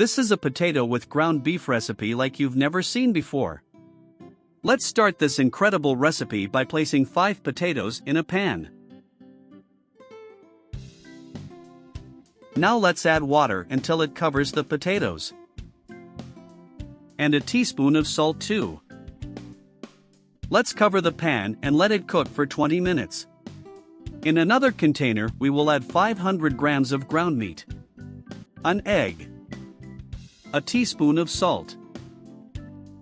This is a potato with ground beef recipe like you've never seen before. Let's start this incredible recipe by placing 5 potatoes in a pan. Now let's add water until it covers the potatoes. And a teaspoon of salt too. Let's cover the pan and let it cook for 20 minutes. In another container, we will add 500 grams of ground meat, an egg, a teaspoon of salt,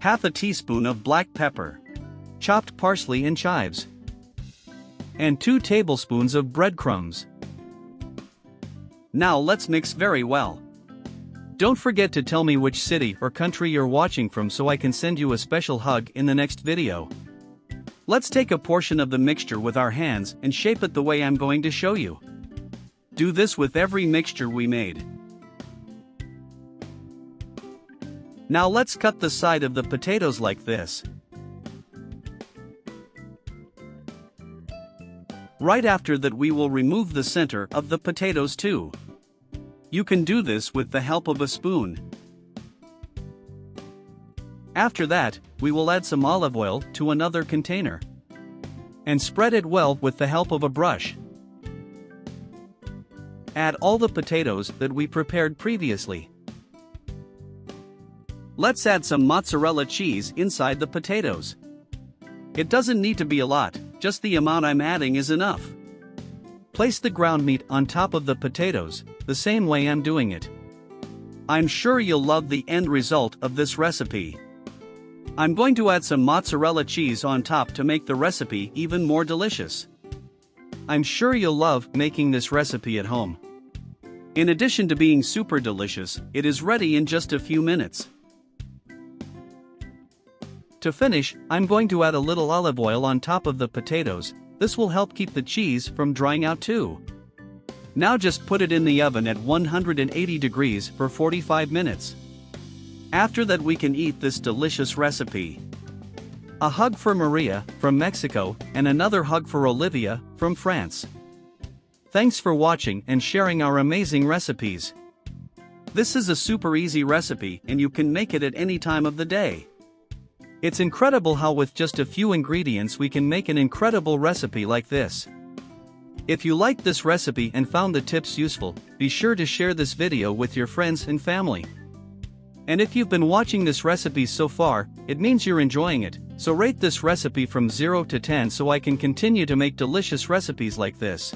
half a teaspoon of black pepper, chopped parsley and chives, and 2 tablespoons of breadcrumbs. Now let's mix very well. Don't forget to tell me which city or country you're watching from so I can send you a special hug in the next video. Let's take a portion of the mixture with our hands and shape it the way I'm going to show you. Do this with every mixture we made. Now let's cut the side of the potatoes like this. Right after that we will remove the center of the potatoes too. You can do this with the help of a spoon. After that, we will add some olive oil to another container and spread it well with the help of a brush. Add all the potatoes that we prepared previously. Let's add some mozzarella cheese inside the potatoes. It doesn't need to be a lot, just the amount I'm adding is enough. Place the ground meat on top of the potatoes, the same way I'm doing it. I'm sure you'll love the end result of this recipe. I'm going to add some mozzarella cheese on top to make the recipe even more delicious. I'm sure you'll love making this recipe at home. In addition to being super delicious, it is ready in just a few minutes. To finish, I'm going to add a little olive oil on top of the potatoes. This will help keep the cheese from drying out too. Now just put it in the oven at 180 degrees for 45 minutes. After that we can eat this delicious recipe. A hug for Maria, from Mexico, and another hug for Olivia, from France. Thanks for watching and sharing our amazing recipes. This is a super easy recipe and you can make it at any time of the day. It's incredible how with just a few ingredients we can make an incredible recipe like this. If you liked this recipe and found the tips useful, be sure to share this video with your friends and family. And if you've been watching this recipe so far, it means you're enjoying it, so rate this recipe from 0 to 10 so I can continue to make delicious recipes like this.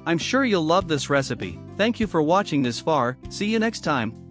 I'm sure you'll love this recipe. Thank you for watching this far, see you next time.